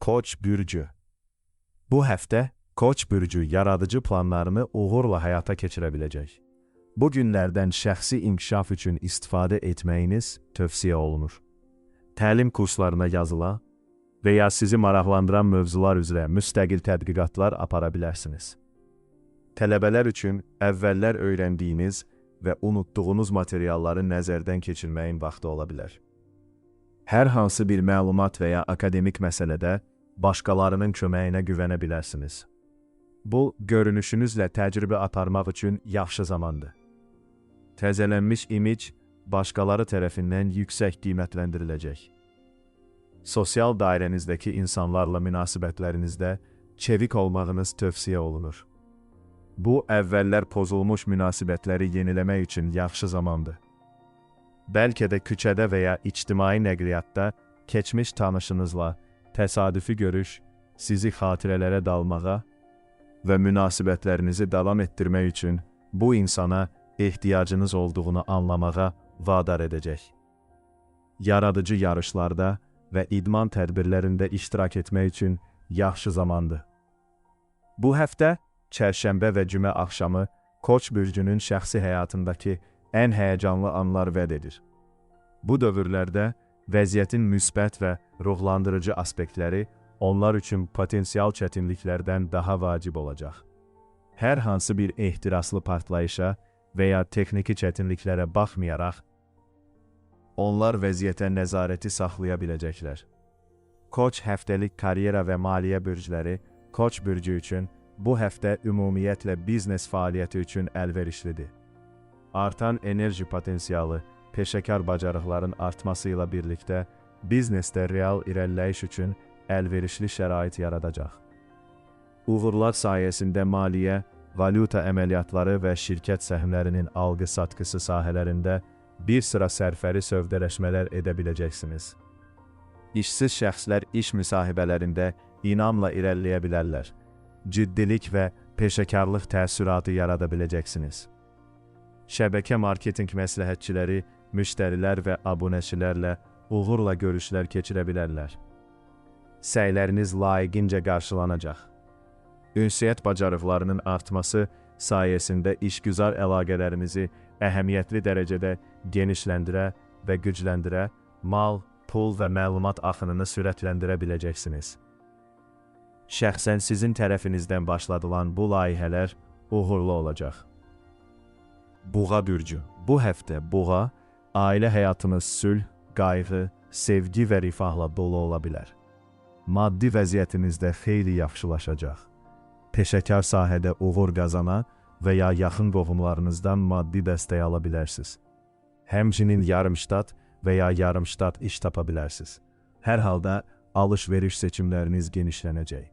Koç bürcü. Bu həftə Koç bürcü yaradıcı planlarını uğurla həyata keçirə Bu günlərdən şəxsi inkişaf üçün istifadə etməyiniz tövsiyə olunur. Təlim kurslarına yazıla və ya sizi maraqlandıran mövzular üzrə müstəqil tədqiqatlar apara bilərsiniz. Tələbələr üçün əvvəllər öyrəndiyiniz və unutduğunuz materialları nəzərdən keçirməyin vaxtı ola bilər. Hər hansı bir məlumat və ya akademik məsələdə başqalarının köməyinə güvənə bilərsiniz. Bu, görünüşünüzlə təcrübə aparmaq üçün yaxşı zamandır. Təzələnmiş imic başqaları tərəfindən yüksək qiymətləndiriləcək. Sosial dairənizdəki insanlarla münasibətlərinizdə çevik olmağınız tövsiyə olunur. Bu, əvvəllər pozulmuş münasibətləri yeniləmək üçün yaxşı zamandır. Bəlkə də küçədə və ya ictimai nəqliyyatda keçmiş tanışınızla təsadüfi görüş sizi xatirələrə dalmağa və münasibətlərinizi davam etdirmək üçün bu insana ehtiyacınız olduğunu anlamağa vadar edəcək. Yaradıcı yarışlarda və idman tədbirlərində iştirak etmək üçün yaxşı zamandır. Bu həftə çərşənbə və cümə axşamı Koç bürcünün şəxsi həyatındakı ən həyəcanlı anlar vəd edir. Bu dövrlərdə vəziyyətin müsbət və ruhlandırıcı aspektləri onlar üçün potensial çətinliklərdən daha vacib olacaq. Hər hansı bir ehtiraslı partlayışa və ya texniki çətinliklərə baxmayaraq, onlar vəziyyətə nəzarəti saxlaya biləcəklər. Koç həftəlik karyera və maliyyə bürcləri Koç bürcü üçün bu həftə ümumiyyətlə biznes fəaliyyəti üçün əlverişlidir. Artan enerji potensialı, peşəkar bacarıqların artması ilə birlikdə biznesdə real irəliləyiş üçün əlverişli şərait yaradacaq. Uğurlar sayəsində maliyyə, valyuta əməliyyatları və şirkət səhmlərinin alqı-satqısı sahələrində bir sıra sərfəli sövdələşmələr edə biləcəksiniz. İşsiz şəxslər iş müsahibələrində inamla irəliləyə bilərlər. Ciddilik və peşəkarlıq təəssüratı yarada biləcəksiniz. Şəbəkə marketinq məsləhətçiləri, müştərilər və abunəçilərlə uğurla görüşlər keçirə bilərlər. Səyləriniz layiqincə qarşılanacaq. Ünsiyyət bacarıqlarının artması sayəsində işgüzar əlaqələrinizi əhəmiyyətli dərəcədə genişləndirə və gücləndirə, mal, pul və məlumat axınını sürətləndirə biləcəksiniz. Şəxsən sizin tərəfinizdən başladılan bu layihələr uğurlu olacaq. Buğa bürcü. Bu həftə buğa, ailə həyatınız sülh, qayğı, sevgi və rifahla dolu ola bilər. Maddi vəziyyətinizdə xeyli yaxşılaşacaq. Peşəkar sahədə uğur qazana və ya yaxın qohumlarınızdan maddi dəstək ala bilərsiniz. Həmçinin yarımştat və ya yarımştat iş tapa bilərsiniz. Hər halda alış-veriş seçimləriniz genişlənəcək.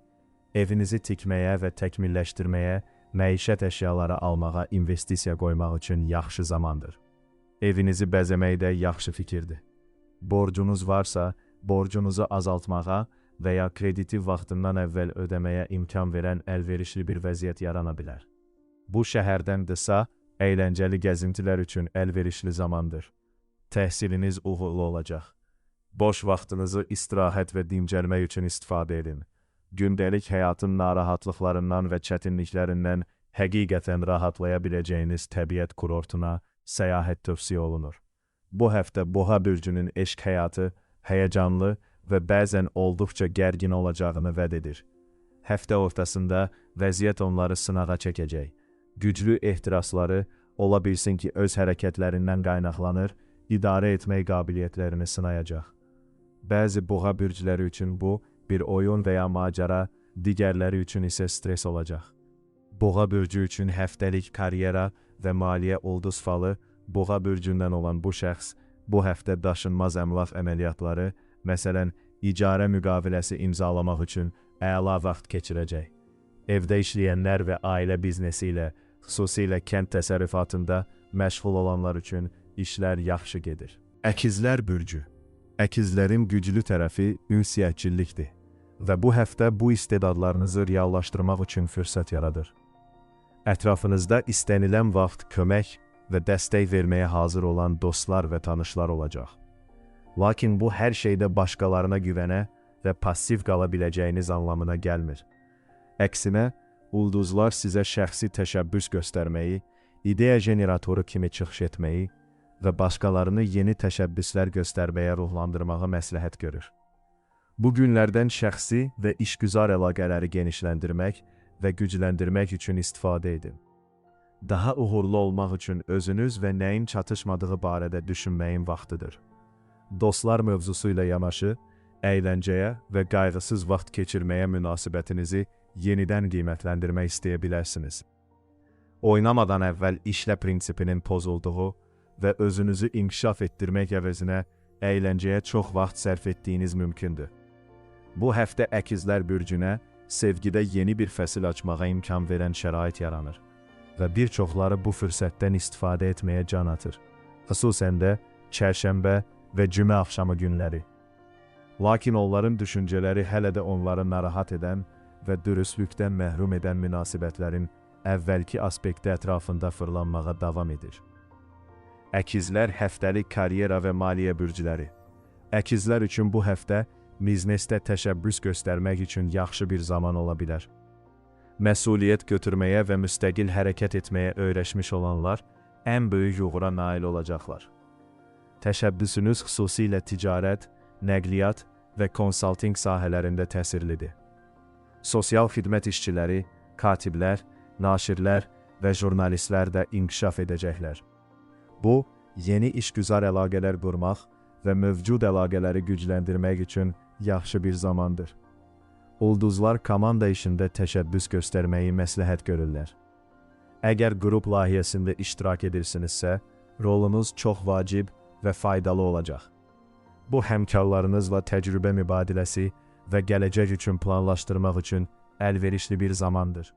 Evinizi tikməyə və təkmilləşdirməyə, məişət əşyaları almağa investisiya qoymaq üçün yaxşı zamandır. Evinizi bəzəməkdə yaxşı fikirdir. Borcunuz varsa, borcunuzu azaltmağa və ya krediti vaxtından əvvəl ödəməyə imkan verən əlverişli bir vəziyyət yarana bilər. Bu şəhərdən qısa, əyləncəli gəzintilər üçün əlverişli zamandır. Təhsiliniz uğurlu olacaq. Boş vaxtınızı istirahət və dincəlmək üçün istifadə edin. Gündəlik həyatın narahatlıqlarından və çətinliklərindən həqiqətən rahatlaya biləcəyiniz təbiət kurortuna səyahət tövsiyə olunur. Bu həftə Boğa bürcünün eşq həyatı həyəcanlı və bəzən olduqca gərgin olacağını vəd edir. Həftə ortasında vəziyyət onları sınağa çəkəcək. Güclü ehtirasları ola bilsin ki, öz hərəkətlərindən qaynaqlanır, idarə etmək qabiliyyətlərini sınayacaq. Bəzi Boğa bürcləri üçün bu, bir oyun və ya macəra, digərləri üçün isə stres olacaq. Boğa bürcü üçün həftəlik karyera və maliyyə ulduz falı, Boğa bürcündən olan bu şəxs, bu həftə daşınmaz əmlak əməliyyatları, məsələn, icarə müqaviləsi imzalamaq üçün əla vaxt keçirəcək. Evdə işləyənlər və ailə biznesi ilə, xüsusilə kənd təsərrüfatında məşğul olanlar üçün işlər yaxşı gedir. Əkizlər bürcü. Əkizlərin güclü tərəfi ünsiyyətçilikdir və bu həftə bu istedadlarınızı reallaşdırmaq üçün fürsət yaradır. Ətrafınızda istənilən vaxt kömək və dəstək verməyə hazır olan dostlar və tanışlar olacaq. Lakin bu hər şeydə başqalarına güvənə və passiv qala biləcəyiniz anlamına gəlmir. Əksinə, ulduzlar sizə şəxsi təşəbbüs göstərməyi, ideya generatoru kimi çıxış etməyi və başqalarını yeni təşəbbüslər göstərməyə ruhlandırmağı məsləhət görür. Bu günlərdən şəxsi və işgüzar əlaqələri genişləndirmək və gücləndirmək üçün istifadə edin. Daha uğurlu olmaq üçün özünüz və nəyin çatışmadığı barədə düşünməyin vaxtıdır. Dostlar mövzusu ilə yanaşı, əyləncəyə və qayğısız vaxt keçirməyə münasibətinizi yenidən qiymətləndirmək istəyə bilərsiniz. Oynamadan əvvəl işlə prinsipinin pozulduğu və özünüzü inkişaf etdirmək əvəzinə əyləncəyə çox vaxt sərf etdiyiniz mümkündür. Bu həftə Əkizlər bürcünə sevgidə yeni bir fəsil açmağa imkan verən şərait yaranır və bir çoxları bu fürsətdən istifadə etməyə can atır. Xüsusən də çərşənbə və cümə axşamı günləri. Lakin onların düşüncələri hələ də onları narahat edən və dürüstlükdən məhrum edən münasibətlərin əvvəlki aspekti ətrafında fırlanmağa davam edir. Əkizlər həftəlik karyera və maliyyə bürcləri. Əkizlər üçün bu həftə biznesdə təşəbbüs göstərmək üçün yaxşı bir zaman ola bilər. Məsuliyyət götürməyə və müstəqil hərəkət etməyə öyrəşmiş olanlar ən böyük uğura nail olacaqlar. Təşəbbüsünüz xüsusilə ticarət, nəqliyyat və konsalting sahələrində təsirlidir. Sosial xidmət işçiləri, katiblər, naşirlər və jurnalistlər də inkişaf edəcəklər. Bu, yeni işgüzar əlaqələr qurmaq və mövcud əlaqələri gücləndirmək üçün yaxşı bir zamandır. Ulduzlar komanda işində təşəbbüs göstərməyi məsləhət görürlər. Əgər qrup layihəsində iştirak edirsinizsə, rolunuz çox vacib və faydalı olacaq. Bu, həmkarlarınızla təcrübə mübadiləsi və gələcək üçün planlaşdırmaq üçün əlverişli bir zamandır.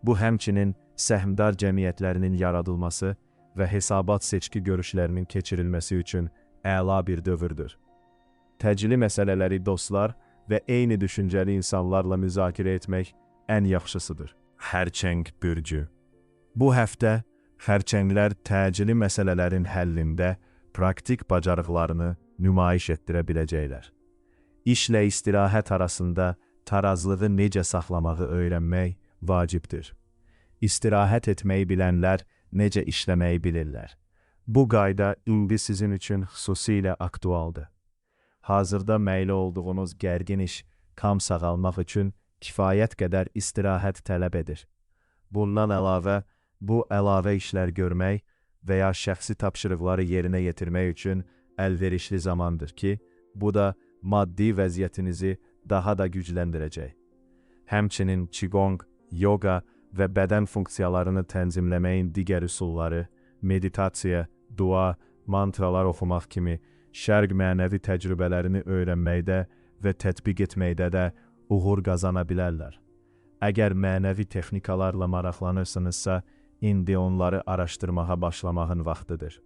Bu, həmçinin səhmdar cəmiyyətlərinin yaradılması və hesabat seçki görüşlərinin keçirilməsi üçün əla bir dövrdür. Təcili məsələləri dostlar və eyni düşüncəli insanlarla müzakirə etmək ən yaxşısıdır. Xərçəng bürcü. Bu həftə xərçənglər təcili məsələlərin həllində praktik bacarıqlarını nümayiş etdirə biləcəklər. İşlə istirahət arasında tarazlığı necə saxlamağı öyrənmək vacibdir. İstirahət etməyi bilənlər necə işləməyi bilirlər. Bu qayda indi sizin üçün xüsusilə aktualdır. Hazırda məyli olduğunuz gərgin iş kam sağalmaq üçün kifayət qədər istirahət tələb edir. Bundan əlavə, bu əlavə işlər görmək və ya şəxsi tapşırıqları yerinə yetirmək üçün əlverişli zamandır ki, bu da maddi vəziyyətinizi daha da gücləndirəcək. Həmçinin qigong, yoga və bədən funksiyalarını tənzimləməyin digər üsulları, meditasiya, dua, mantralar oxumaq kimi şərq mənəvi təcrübələrini öyrənməkdə və tətbiq etməkdə də uğur qazana bilərlər. Əgər mənəvi texnikalarla maraqlanırsınızsa, indi onları araşdırmağa başlamağın vaxtıdır.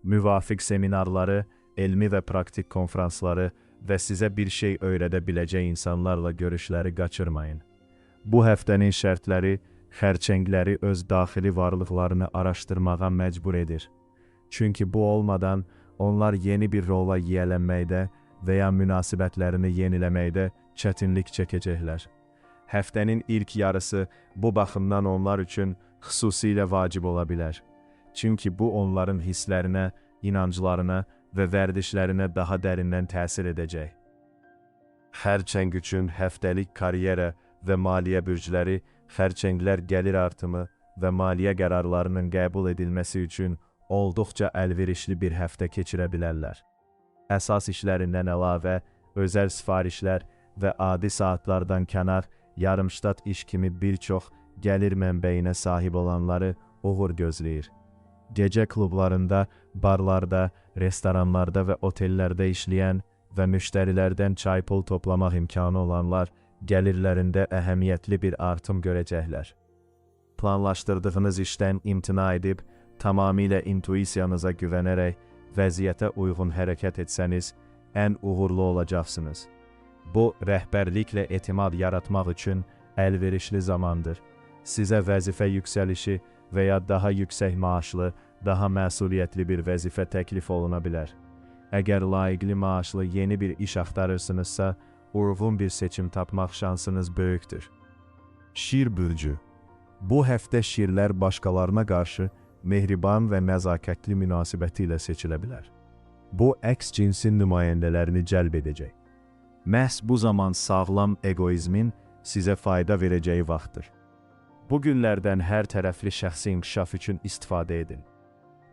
Müvafiq seminarları, elmi və praktik konfransları və sizə bir şey öyrədə biləcək insanlarla görüşləri qaçırmayın. Bu həftənin şərtləri xərçəngləri öz daxili varlıqlarını araşdırmağa məcbur edir. Çünki bu olmadan onlar yeni bir rola yiyələnməkdə və ya münasibətlərini yeniləməkdə çətinlik çəkəcəklər. Həftənin ilk yarısı bu baxımdan onlar üçün xüsusilə vacib ola bilər. Çünki bu onların hisslərinə, inanclarına və vərdişlərinə daha dərindən təsir edəcək. Xərçəng üçün həftəlik karyera və maliyyə bürcləri xərçənglər gəlir artımı və maliyyə qərarlarının qəbul edilməsi üçün olduqca əlverişli bir həftə keçirə bilərlər. Əsas işlərindən əlavə, özəl sifarişlər və adi saatlardan kənar, yarımştat iş kimi bir çox gəlir mənbəyinə sahib olanları uğur gözləyir. Gecə klublarında, barlarda, restoranlarda və otellərdə işləyən və müştərilərdən çay pul toplamaq imkanı olanlar gəlirlərində əhəmiyyətli bir artım görəcəklər. Planlaşdırdığınız işdən imtina edib, tamamilə intuisiyanıza güvənərək vəziyyətə uyğun hərəkət etsəniz, ən uğurlu olacaqsınız. Bu, rəhbərliklə etimad yaratmaq üçün əlverişli zamandır. Sizə vəzifə yüksəlişi və ya daha yüksək maaşlı, daha məsuliyyətli bir vəzifə təklif oluna bilər. Əgər layiqli maaşlı yeni bir iş axtarırsınızsa, uyğun bir seçim tapmaq şansınız böyükdür. Şir bürcü. Bu həftə şirlər başqalarına qarşı mehriban və nəzakətli münasibəti ilə seçilə bilər. Bu, əks cinsin nümayəndələrini cəlb edəcək. Məhz bu zaman sağlam egoizmin sizə fayda verəcəyi vaxtdır. Bu günlərdən hər tərəfli şəxsi inkişaf üçün istifadə edin.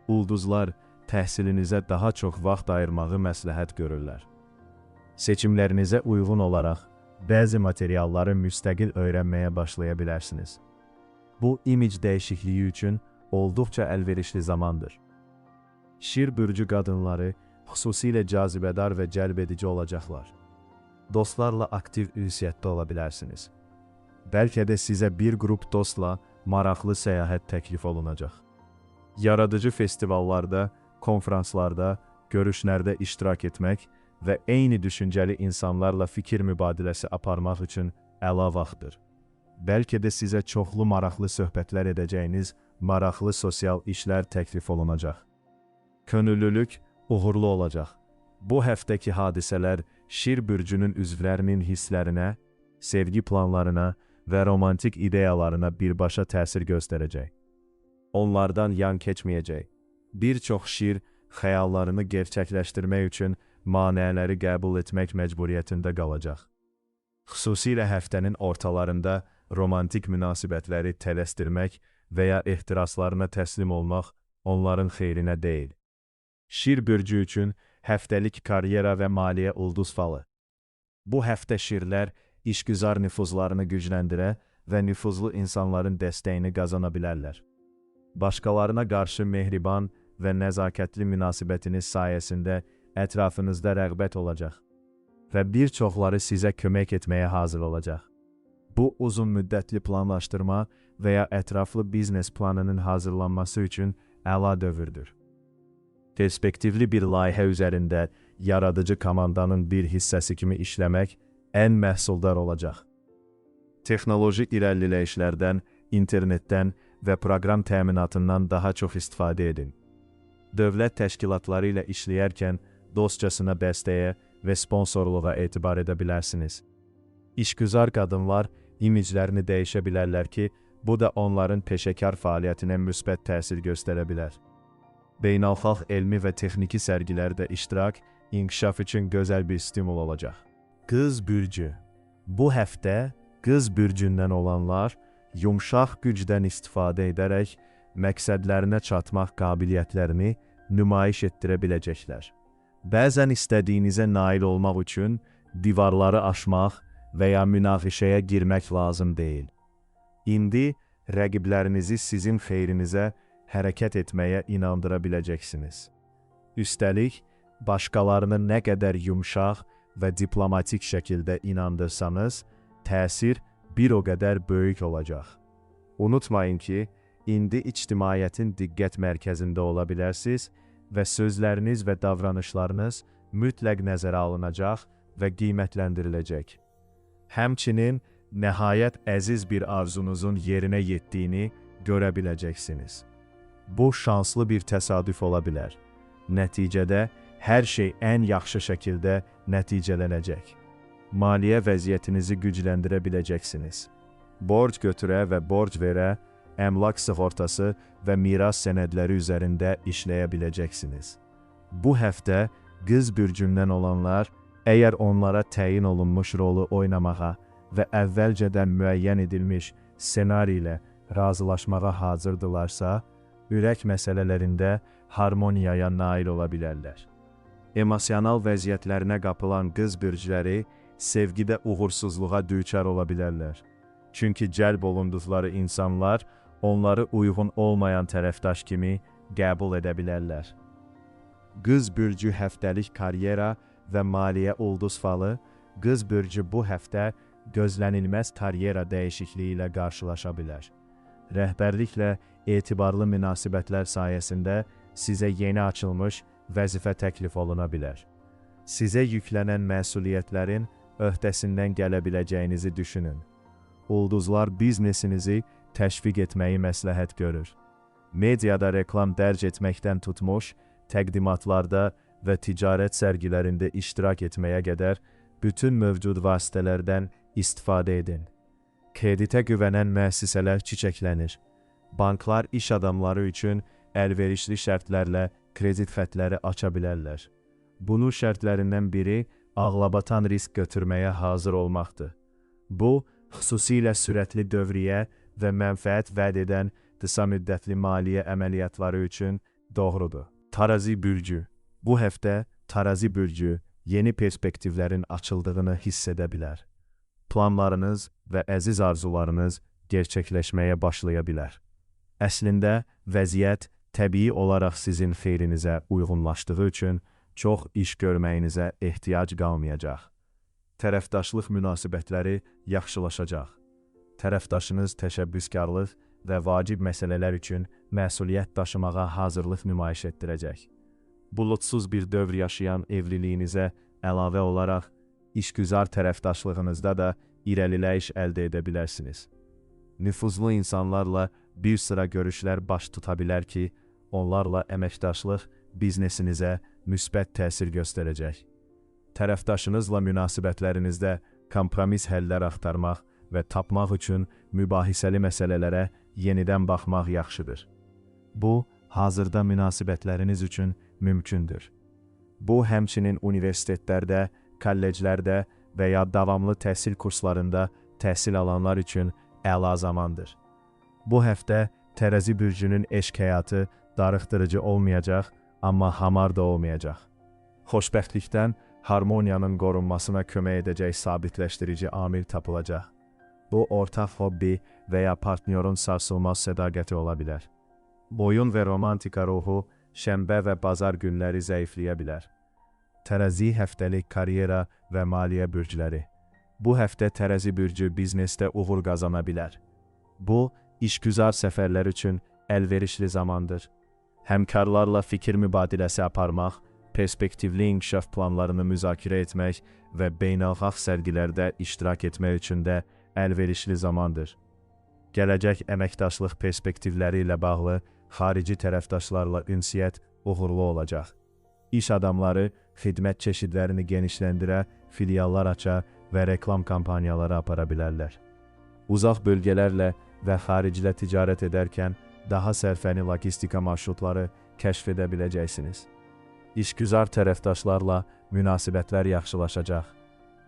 Ulduzlar təhsilinizə daha çox vaxt ayırmağı məsləhət görürlər. Seçimlərinizə uyğun olaraq bəzi materialları müstəqil öyrənməyə başlaya bilərsiniz. Bu, imic dəyişikliyi üçün olduqca əlverişli zamandır. Şir bürcü qadınları xüsusilə cazibədar və cəlb edici olacaqlar. Dostlarla aktiv ünsiyyətdə ola bilərsiniz. Bəlkə də sizə bir qrup dostla maraqlı səyahət təklif olunacaq. Yaradıcı festivallarda, konfranslarda, görüşlərdə iştirak etmək və eyni düşüncəli insanlarla fikir mübadiləsi aparmaq üçün əla vaxtdır. Bəlkə də sizə çoxlu maraqlı söhbətlər edəcəyiniz maraqlı sosial işlər təklif olunacaq. Könüllülük uğurlu olacaq. Bu həftəki hadisələr Şir bürcünün üzvlərinin hisslərinə, sevgi planlarına və romantik ideyalarına birbaşa təsir göstərəcək. Onlardan yan keçməyəcək. Bir çox şir xəyallarını gerçəkləşdirmək üçün maneələri qəbul etmək məcburiyyətində qalacaq. Xüsusilə həftənin ortalarında romantik münasibətləri tələsdirmək və ya ehtiraslarına təslim olmaq onların xeyrinə deyil. Şir bürcü üçün həftəlik karyera və maliyyə ulduz falı. Bu həftə şirlər işgüzar nüfuzlarını gücləndirə və nüfuzlu insanların dəstəyini qazana bilərlər. Başqalarına qarşı mehriban və nəzakətli münasibətiniz sayəsində ətrafınızda rəğbət olacaq və bir çoxları sizə kömək etməyə hazır olacaq. Bu, uzun müddətli planlaşdırma və ya ətraflı biznes planının hazırlanması üçün əla dövrdür. Perspektivli bir layihə üzərində yaradıcı komandanın bir hissəsi kimi işləmək ən məhsuldar olacaq. Texnoloji irəliləyişlərdən, internetdən və proqram təminatından daha çox istifadə edin. Dövlət təşkilatları ilə işləyərkən dostcasına dəstəyə və sponsorluğa etibar edə bilərsiniz. İşgüzar qadınlar imiclərini dəyişə bilərlər ki, bu da onların peşəkar fəaliyyətinə müsbət təsir göstərə bilər. Beynəlxalq elmi və texniki sərgilərdə iştirak, inkişaf üçün gözəl bir stimul olacaq. Qız bürcü. Bu həftə qız bürcündən olanlar yumşaq gücdən istifadə edərək məqsədlərinə çatmaq qabiliyyətlərini nümayiş etdirə biləcəklər. Bəzən istədiyinizə nail olmaq üçün divarları aşmaq və ya münaqişəyə girmək lazım deyil. İndi rəqiblərinizi sizin xeyrinizə hərəkət etməyə inandıra biləcəksiniz. Üstəlik, başqalarını nə qədər yumşaq və diplomatik şəkildə inandırsanız, təsir bir o qədər böyük olacaq. Unutmayın ki, indi ictimaiyyətin diqqət mərkəzində ola bilərsiniz və sözləriniz və davranışlarınız mütləq nəzərə alınacaq və qiymətləndiriləcək. Həmçinin, nəhayət əziz bir arzunuzun yerinə yetdiyini görə biləcəksiniz. Bu, şanslı bir təsadüf ola bilər. Nəticədə, hər şey ən yaxşı şəkildə nəticələnəcək. Maliyyə vəziyyətinizi gücləndirə biləcəksiniz. Borc götürə və borc verə, əmlak sığortası və miras sənədləri üzərində işləyə biləcəksiniz. Bu həftə qız bürcündən olanlar, əgər onlara təyin olunmuş rolu oynamağa və əvvəlcədən müəyyən edilmiş ssenari ilə razılaşmağa hazırdılarsa, ürək məsələlərində harmoniyaya nail ola bilərlər. Emosional vəziyyətlərinə qapılan qız bürcləri sevgidə uğursuzluğa düçar ola bilərlər. Çünki cəlb olunduqları insanlar onları uyğun olmayan tərəfdaş kimi qəbul edə bilərlər. Qız bürcü həftəlik karyera və maliyyə ulduz falı, qız bürcü bu həftə gözlənilməz karyera dəyişikliyi ilə qarşılaşa bilər. Rəhbərliklə etibarlı münasibətlər sayəsində sizə yeni açılmış vəzifə təklif oluna bilər. Sizə yüklənən məsuliyyətlərin öhdəsindən gələ biləcəyinizi düşünün. Ulduzlar biznesinizi təşviq etməyi məsləhət görür. Mediada reklam dərc etməkdən tutmuş, təqdimatlarda və ticarət sərgilərində iştirak etməyə qədər bütün mövcud vasitələrdən istifadə edin. Kreditə güvənən müəssisələr çiçəklənir. Banklar iş adamları üçün əlverişli şərtlərlə kredit xətləri aça bilərlər. Bunun şərtlərindən biri ağlabatan risk götürməyə hazır olmaqdır. Bu, xüsusilə sürətli dövriyyə və mənfəət vəd edən qısa müddətli maliyyə əməliyyatları üçün doğrudur. Tarazi bürcü. Bu həftə Tarazi bürcü yeni perspektivlərin açıldığını hiss edə bilər. Planlarınız və əziz arzularınız gerçəkləşməyə başlaya bilər. Əslində, vəziyyət təbii olaraq sizin xeyrinizə uyğunlaşdığı üçün çox iş görməyinizə ehtiyac qalmayacaq. Tərəfdaşlıq münasibətləri yaxşılaşacaq. Tərəfdaşınız təşəbbüskarlıq və vacib məsələlər üçün məsuliyyət daşımağa hazırlıq nümayiş etdirəcək. Bulutsuz bir dövr yaşayan evliliyinizə əlavə olaraq, işgüzar tərəfdaşlığınızda da irəliləyiş əldə edə bilərsiniz. Nüfuzlu insanlarla bir sıra görüşlər baş tuta bilər ki, onlarla əməkdaşlıq biznesinizə müsbət təsir göstərəcək. Tərəfdaşınızla münasibətlərinizdə kompromis həllər axtarmaq və tapmaq üçün mübahisəli məsələlərə yenidən baxmaq yaxşıdır. Bu, hazırda münasibətləriniz üçün mümkündür. Bu, həmçinin universitetlərdə, kolleclərdə və ya davamlı təhsil kurslarında təhsil alanlar üçün əla zamandır. Bu həftə Tərəzi bürcünün eşq həyatı darıxdırıcı olmayacaq, amma hamar da olmayacaq. Xoşbəxtlikdən harmoniyanın qorunmasına kömək edəcək sabitləşdirici amil tapılacaq. Bu, ortaq hobbi və ya partnyorun sarsılmaz sədaqəti ola bilər. Boyun və romantika ruhu şənbə və bazar günləri zəifləyə bilər. Tərəzi həftəlik karyera və maliyyə bürcləri. Bu həftə Tərəzi bürcü biznesdə uğur qazana bilər. Bu, işgüzar səfərlər üçün əlverişli zamandır. Həmkarlarla fikir mübadiləsi aparmaq, perspektivli inkişaf planlarını müzakirə etmək və beynəlxalq sərgilərdə iştirak etmək üçün də əlverişli zamandır. Gələcək əməkdaşlıq perspektivləri ilə bağlı xarici tərəfdaşlarla ünsiyyət uğurlu olacaq. İş adamları xidmət çeşidlərini genişləndirə, filiallar aça və reklam kampaniyaları apara bilərlər. Uzaq bölgələrlə və xariclə ticarət edərkən daha sərfəli logistika marşrutları kəşf edə biləcəksiniz. İşgüzar tərəfdaşlarla münasibətlər yaxşılaşacaq.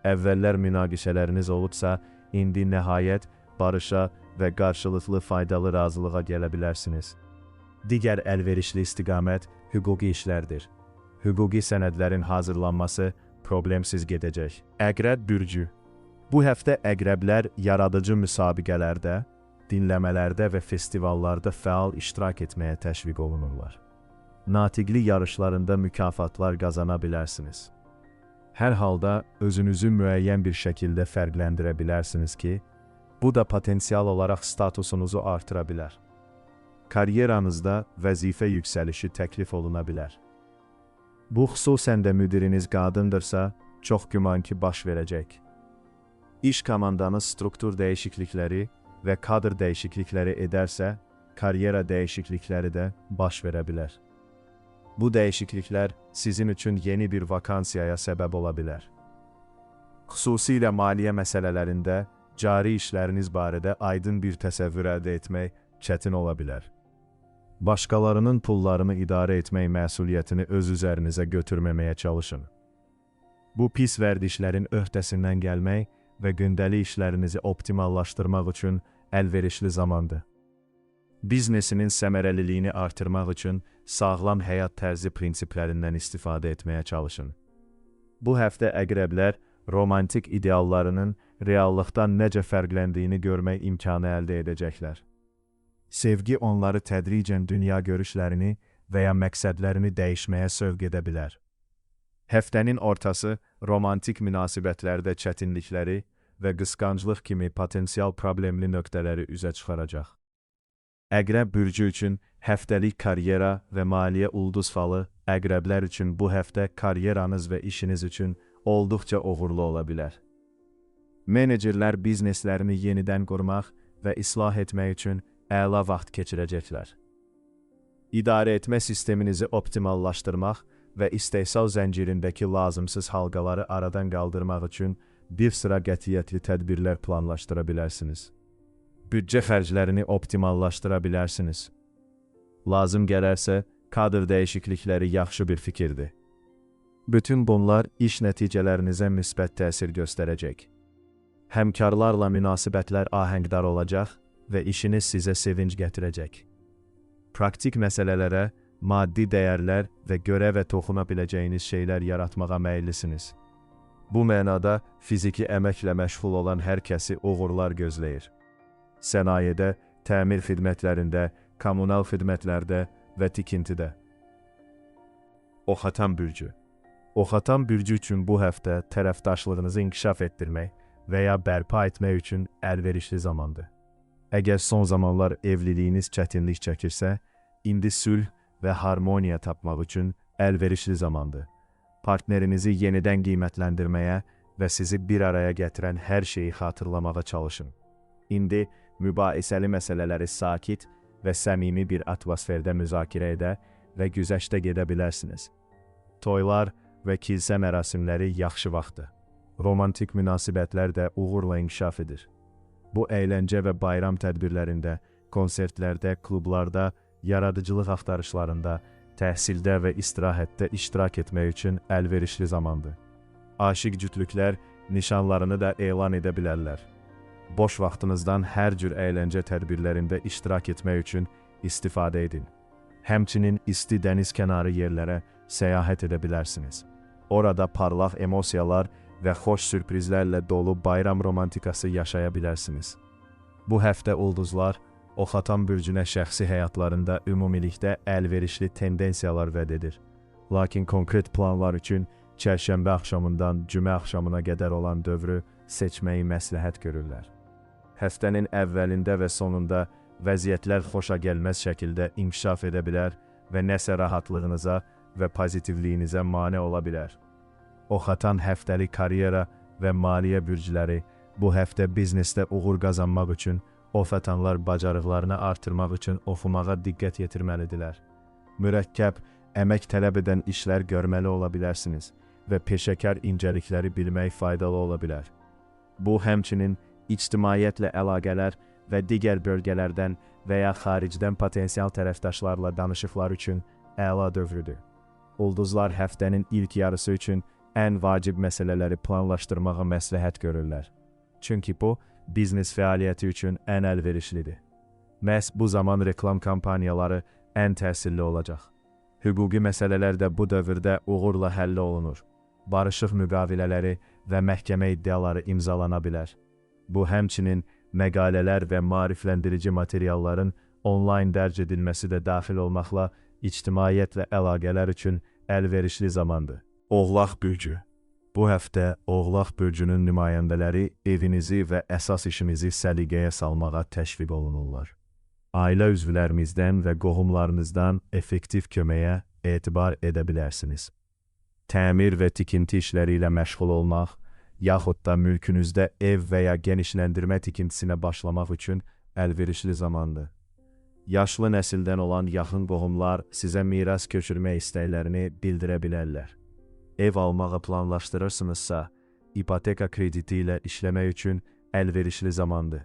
Əvvəllər münaqişələriniz olubsa, indi nəhayət barışa və qarşılıqlı faydalı razılığa gələ bilərsiniz. Digər əlverişli istiqamət hüquqi işlərdir. Hüquqi sənədlərin hazırlanması problemsiz gedəcək. Əqrəb bürcü. Bu həftə əqrəblər yaradıcı müsabiqələrdə, dinləmələrdə və festivallarda fəal iştirak etməyə təşviq olunurlar. Natiqli yarışlarında mükafatlar qazana bilərsiniz. Hər halda özünüzü müəyyən bir şəkildə fərqləndirə bilərsiniz ki, bu da potensial olaraq statusunuzu artıra bilər. Karyeranızda vəzifə yüksəlişi təklif oluna bilər. Bu, xüsusən də müdiriniz qadındırsa, çox güman ki, baş verəcək. İş komandanız struktur dəyişiklikləri və kadr dəyişiklikləri edərsə, karyera dəyişiklikləri də baş verə bilər. Bu dəyişikliklər sizin üçün yeni bir vakansiyaya səbəb ola bilər. Xüsusilə maliyyə məsələlərində cari işləriniz barədə aydın bir təsəvvür əldə etmək çətin ola bilər. Başqalarının pullarını idarə etmək məsuliyyətini öz üzərinizə götürməməyə çalışın. Bu pis vərdişlərin öhdəsindən gəlmək və gündəlik işlərinizi optimallaşdırmaq üçün əlverişli zamandır. Biznesinin səmərəliliyini artırmaq üçün sağlam həyat tərzi prinsiplərindən istifadə etməyə çalışın. Bu həftə əqrəblər romantik ideallarının reallıqdan necə fərqləndiyini görmək imkanı əldə edəcəklər. Sevgi onları tədricən dünya görüşlərini və ya məqsədlərini dəyişməyə sövq edə bilər. Həftənin ortası romantik münasibətlərdə çətinlikləri və qısqanclıq kimi potensial problemli nöqtələri üzə çıxaracaq. Əqrəb bürcü üçün həftəlik karyera və maliyyə ulduz falı əqrəblər üçün bu həftə karyeranız və işiniz üçün olduqca uğurlu ola bilər. Menecerlər bizneslərini yenidən qurmaq və islah etmək üçün əla vaxt keçirəcəklər. İdarə etmə sisteminizi optimallaşdırmaq və istehsal zəncirindəki lazımsız halqaları aradan qaldırmaq üçün bir sıra qətiyyətli tədbirlər planlaşdıra bilərsiniz. Büdcə xərclərini optimallaşdıra bilərsiniz. Lazım gələrsə, kadr dəyişiklikləri yaxşı bir fikirdir. Bütün bunlar iş nəticələrinizə müsbət təsir göstərəcək. Həmkarlarla münasibətlər ahəngdar olacaq və işiniz sizə sevinc gətirəcək. Praktik məsələlərə, maddi dəyərlər və görəvə toxuna biləcəyiniz şeylər yaratmağa meyillisiniz. Bu mənada fiziki əməklə məşğul olan hər kəsi uğurlar gözləyir. Sənayedə, təmir xidmətlərində, kommunal xidmətlərdə və tikintidə. Oxatan bürcü. Oxatan bürcü üçün bu həftə tərəfdaşlığınızı inkişaf etdirmək və ya bərpa etmək üçün əlverişli zamandır. Əgər son zamanlar evliliyiniz çətinlik çəkirsə, indi sülh və harmoniya tapmaq üçün əlverişli zamandır. Partnerinizi yenidən qiymətləndirməyə və sizi bir araya gətirən hər şeyi xatırlamağa çalışın. İndi mübahisəli məsələləri sakit və səmimi bir atmosferdə müzakirə edə və güzəştə gedə bilərsiniz. Toylar və kilsə mərasimləri yaxşı vaxtdır. Romantik münasibətlər də uğurla inkişaf edir. Bu əyləncə və bayram tədbirlərində, konsertlərdə, klublarda, yaradıcılıq axtarışlarında, təhsildə və istirahətdə iştirak etmək üçün əlverişli zamandır. Aşiq cütlüklər nişanlarını da elan edə bilərlər. Boş vaxtınızdan hər cür əyləncə tədbirlərində iştirak etmək üçün istifadə edin. Həmçinin isti dəniz kənarı yerlərə səyahət edə bilərsiniz. Orada parlaq emosiyalar və xoş sürprizlərlə dolu bayram romantikası yaşaya bilərsiniz. Bu həftə ulduzlar, Oxatan bürcünə şəxsi həyatlarında ümumilikdə əlverişli tendensiyalar vəd edir. Lakin konkret planlar üçün çərşənbə axşamından cümə axşamına qədər olan dövrü seçməyi məsləhət görürlər. Həftənin əvvəlində və sonunda vəziyyətlər xoşa gəlməz şəkildə inkişaf edə bilər və nəsə rahatlığınıza və pozitivliyinizə mane ola bilər. Oxatan həftəlik karyera və maliyyə bürcləri bu həftə biznesdə uğur qazanmaq üçün oxatanlar bacarıqlarını artırmaq üçün oxumağa diqqət yetirməlidirlər. Mürəkkəb, əmək tələb edən işlər görməli ola bilərsiniz və peşəkar incəlikləri bilmək faydalı ola bilər. Bu həmçinin ictimaiyyətlə əlaqələr və digər bölgələrdən və ya xaricdən potensial tərəfdaşlarla danışıqlar üçün əla dövrüdür. Ulduzlar həftənin ilk yarısı üçün ən vacib məsələləri planlaşdırmağa məsləhət görürlər. Çünki bu, biznes fəaliyyəti üçün ən əlverişlidir. Məhz bu zaman reklam kampaniyaları ən təsirli olacaq. Hüquqi məsələlər də bu dövrdə uğurla həll olunur. Barışıq müqavilələri və məhkəmə iddiaları imzalana bilər. Bu həmçinin məqalələr və maarifləndirici materialların onlayn dərc edilməsi də daxil olmaqla ictimaiyyətlə əlaqələr üçün əlverişli zamandır. Oğlaq bürcü. Bu həftə Oğlaq bürcünün nümayəndələri evinizi və əsas işinizi səliqəyə salmağa təşviq olunurlar. Ailə üzvlərimizdən və qohumlarınızdan effektiv köməyə etibar edə bilərsiniz. Təmir və tikinti işləri ilə məşğul olmaq, yaxud da mülkünüzdə ev və ya genişləndirmə tikintisinə başlamaq üçün əlverişli zamandır. Yaşlı nəsildən olan yaxın qohumlar sizə miras köçürmə istəklərini bildirə bilərlər. Ev almağı planlaşdırırsınızsa, ipoteka krediti ilə işləmək üçün əlverişli zamandır.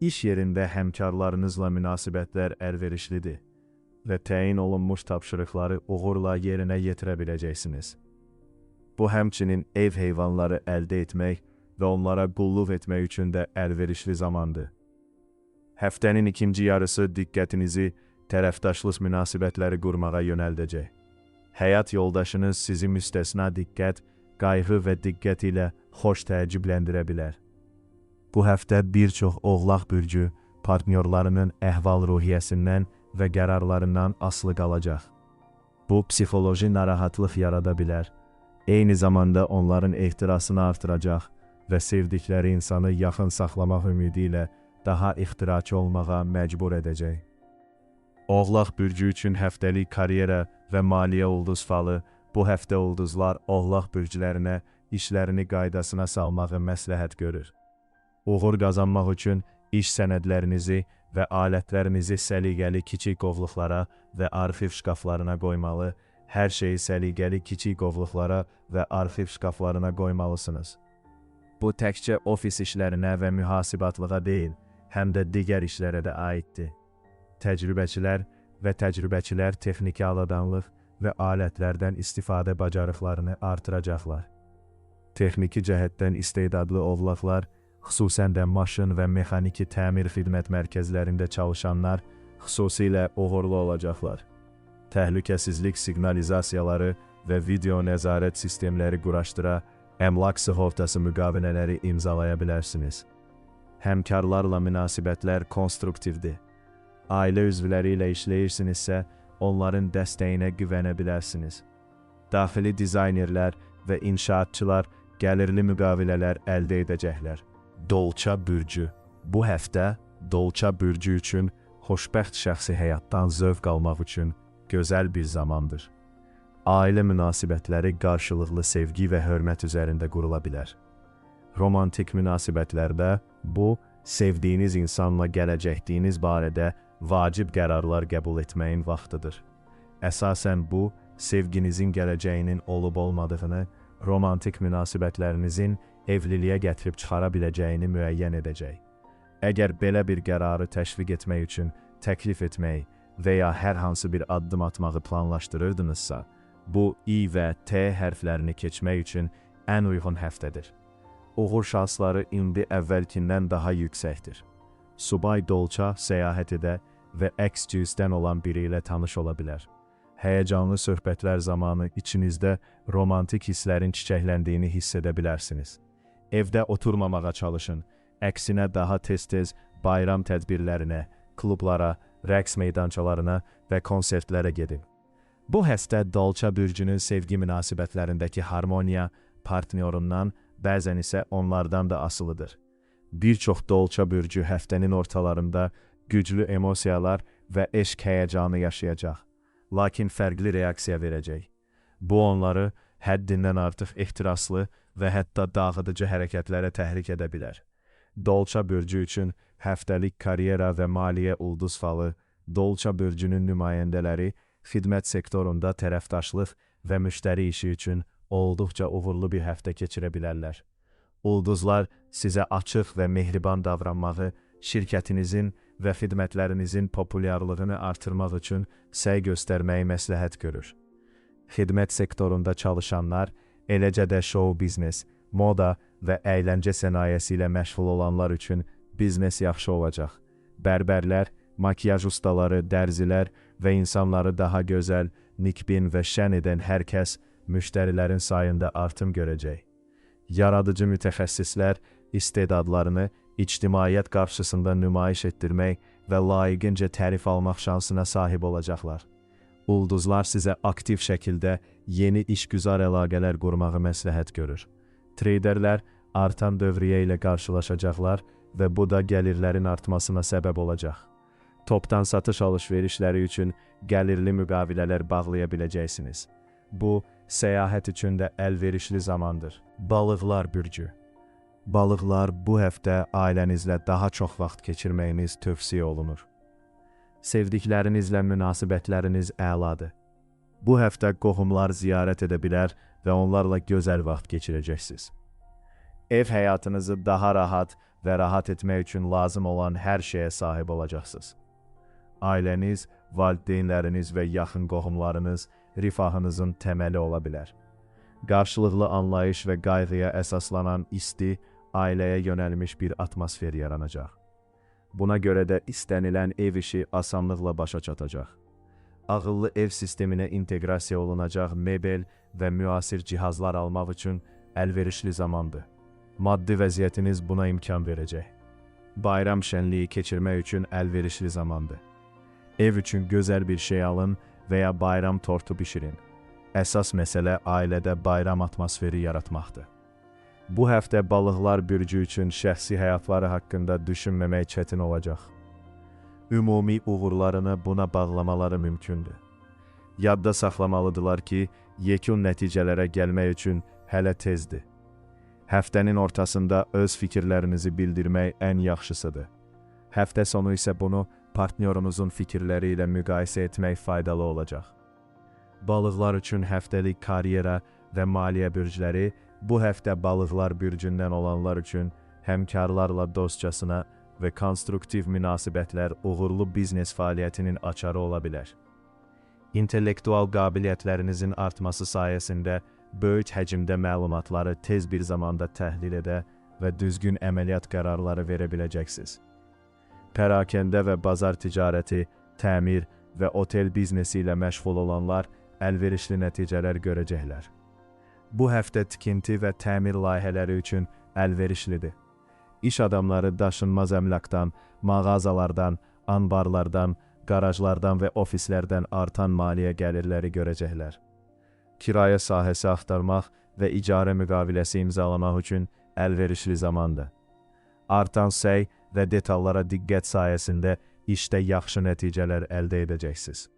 İş yerində həmkarlarınızla münasibətlər əlverişlidir və təyin olunmuş tapşırıqları uğurla yerinə yetirə biləcəksiniz. Bu həmçinin ev heyvanları əldə etmək və onlara qulluq etmək üçün də əlverişli zamandır. Həftənin ikinci yarısı diqqətinizi tərəfdaşlıq münasibətləri qurmağa yönəldəcək. Həyat yoldaşınız sizi müstəsna diqqət, qayğı və diqqət ilə xoş təəccübləndirə bilər. Bu həftə bir çox Oğlaq bürcü partnyorlarının əhval-ruhiyyəsindən və qərarlarından asılı qalacaq. Bu, psixoloji narahatlıq yarada bilər. Eyni zamanda onların ehtirasını artıracaq və sevdikləri insanı yaxın saxlamaq ümidi ilə daha ixtiraçı olmağa məcbur edəcək. Oğlaq bürcü üçün həftəlik karyera və maliyyə ulduz falı, bu həftə ulduzlar Oğlaq bürcülərinə işlərini qaydasına salmağı məsləhət görür. Uğur qazanmaq üçün iş sənədlərinizi və alətlərinizi səliqəli kiçik qovluqlara və arxiv şkaflarına qoymalı Hər şeyi səliqəli kiçik qovluqlara və arxiv şkaflarına qoymalısınız. Bu təkcə ofis işlərinə və mühasibatlığa deyil, həm də digər işlərə də aiddir. Təcrübəçilər texniki avadanlıq və alətlərdən istifadə bacarıqlarını artıracaqlar. Texniki cəhətdən istedadlı ovlaqlar, xüsusən də maşın və mexaniki təmir xidmət mərkəzlərində çalışanlar xüsusilə uğurlu olacaqlar. Təhlükəsizlik siqnalizasiyaları və video nəzarət sistemləri quraşdıra, əmlak sığortası müqavilələri imzalaya bilərsiniz. Həmkarlarla münasibətlər konstruktivdir. Ailə üzvləri ilə işləyirsinizsə, onların dəstəyinə güvənə bilərsiniz. Daxili dizaynerlər və inşaatçılar gəlirli müqavilələr əldə edəcəklər. Dolça bürcü. Bu həftə Dolça bürcü üçün xoşbəxt şəxsi həyatdan zövq almaq üçün gözəl bir zamandır. Ailə münasibətləri qarşılıqlı sevgi və hörmət üzərində qurula bilər. Romantik münasibətlərdə bu, sevdiyiniz insanla gələcəkdiyiniz barədə vacib qərarlar qəbul etməyin vaxtıdır. Əsasən bu, sevginizin gələcəyinin olub-olmadığını, romantik münasibətlərinizin evliliyə gətirib çıxara biləcəyini müəyyən edəcək. Əgər belə bir qərarı təşviq etmək üçün təklif etmək və ya hər hansı bir addım atmağı planlaşdırırdınızsa, bu İ və T hərflərini keçmək üçün ən uyğun həftədir. Uğur şansları indi əvvəlkindən daha yüksəkdir. Subay Dolça səyahət edə və əks cinsdən olan biri ilə tanış ola bilər. Həyəcanlı söhbətlər zamanı içinizdə romantik hisslərin çiçəkləndiyini hiss edə bilərsiniz. Evdə oturmamağa çalışın, əksinə daha tez-tez bayram tədbirlərinə, klublara, rəqs meydançalarına və konsertlərə gedin. Bu həftə Dolça bürcünün sevgi münasibətlərindəki harmoniya partnyorundan, bəzən isə onlardan da asılıdır. Bir çox Dolça bürcü həftənin ortalarında güclü emosiyalar və eşq həyəcanı yaşayacaq, lakin fərqli reaksiya verəcək. Bu onları həddindən artıq ehtiraslı və hətta dağıdıcı hərəkətlərə təhrik edə bilər. Dolça bürcü üçün həftəlik karyera və maliyyə ulduz falı, Dolça bürcünün nümayəndələri xidmət sektorunda tərəfdaşlıq və müştəri işi üçün olduqca uğurlu bir həftə keçirə bilərlər. Ulduzlar sizə açıq və mehriban davranmağı, şirkətinizin və xidmətlərinizin populyarlığını artırmaq üçün səy göstərməyi məsləhət görür. Xidmət sektorunda çalışanlar, eləcə də show biznes, moda və əyləncə sənayesi ilə məşğul olanlar üçün biznes yaxşı olacaq. Bərbərlər, makyaj ustaları, dərzilər və insanları daha gözəl, nikbin və şən edən hər kəs müştərilərin sayında artım görəcək. Yaradıcı mütəxəssislər istedadlarını ictimaiyyət qarşısında nümayiş etdirmək və layiqincə tərif almaq şansına sahib olacaqlar. Ulduzlar sizə aktiv şəkildə yeni işgüzar əlaqələr qurmağı məsləhət görür. Treyderlər artan dövriyyə ilə qarşılaşacaqlar və bu da gəlirlərin artmasına səbəb olacaq. Topdan satış alış-verişləri üçün gəlirli müqavilələr bağlaya biləcəksiniz. Bu, səyahət üçün də əlverişli zamandır. Balıqlar bürcü. Balıqlar bu həftə ailənizlə daha çox vaxt keçirməyiniz tövsiyə olunur. Sevdiklərinizlə münasibətləriniz əladır. Bu həftə qohumlar ziyarət edə bilər və onlarla gözəl vaxt keçirəcəksiniz. Ev həyatınızı daha rahat və rahat etmək üçün lazım olan hər şeyə sahib olacaqsınız. Ailəniz, valideynləriniz və yaxın qohumlarınız rifahınızın təməli ola bilər. Qarşılıqlı anlayış və qayğıya əsaslanan isti, ailəyə yönəlmiş bir atmosfer yaranacaq. Buna görə də istənilən ev işi asanlıqla başa çatacaq. Ağıllı ev sisteminə inteqrasiya olunacaq mebel və müasir cihazlar almaq üçün əlverişli zamandır. Maddi vəziyyətiniz buna imkan verəcək. Bayram şənliyi keçirmək üçün əlverişli zamandır. Ev üçün gözəl bir şey alın və ya bayram tortu bişirin. Əsas məsələ ailədə bayram atmosferi yaratmaqdır. Bu həftə balıqlar bürcü üçün şəxsi həyatları haqqında düşünməmək çətin olacaq. Ümumi uğurlarını buna bağlamaları mümkündür. Yadda saxlamalıdırlar ki, yekun nəticələrə gəlmək üçün hələ tezdir. Həftənin ortasında öz fikirlərinizi bildirmək ən yaxşısıdır. Həftə sonu isə bunu partnyorunuzun fikirləri ilə müqayisə etmək faydalı olacaq. Balıqlar üçün həftəlik karyera və maliyyə bürcləri bu həftə balıqlar bürcündən olanlar üçün həmkarlarla dostcasına və konstruktiv münasibətlər uğurlu biznes fəaliyyətinin açarı ola bilər. İntellektual qabiliyyətlərinizin artması sayəsində böyük həcmdə məlumatları tez bir zamanda təhlil edə və düzgün əməliyyat qərarları verə biləcəksiniz. Pərakəndə və bazar ticarəti, təmir və otel biznesi ilə məşğul olanlar əlverişli nəticələr görəcəklər. Bu həftə tikinti və təmir layihələri üçün əlverişlidir. İş adamları daşınmaz əmlakdan, mağazalardan, anbarlardan, qarajlardan və ofislərdən artan maliyyə gəlirləri görəcəklər. Kirayə sahəsi axtarmaq və icarə müqaviləsi imzalamaq üçün əlverişli zamandır. Artan səy və detallara diqqət sayəsində işdə yaxşı nəticələr əldə edəcəksiniz.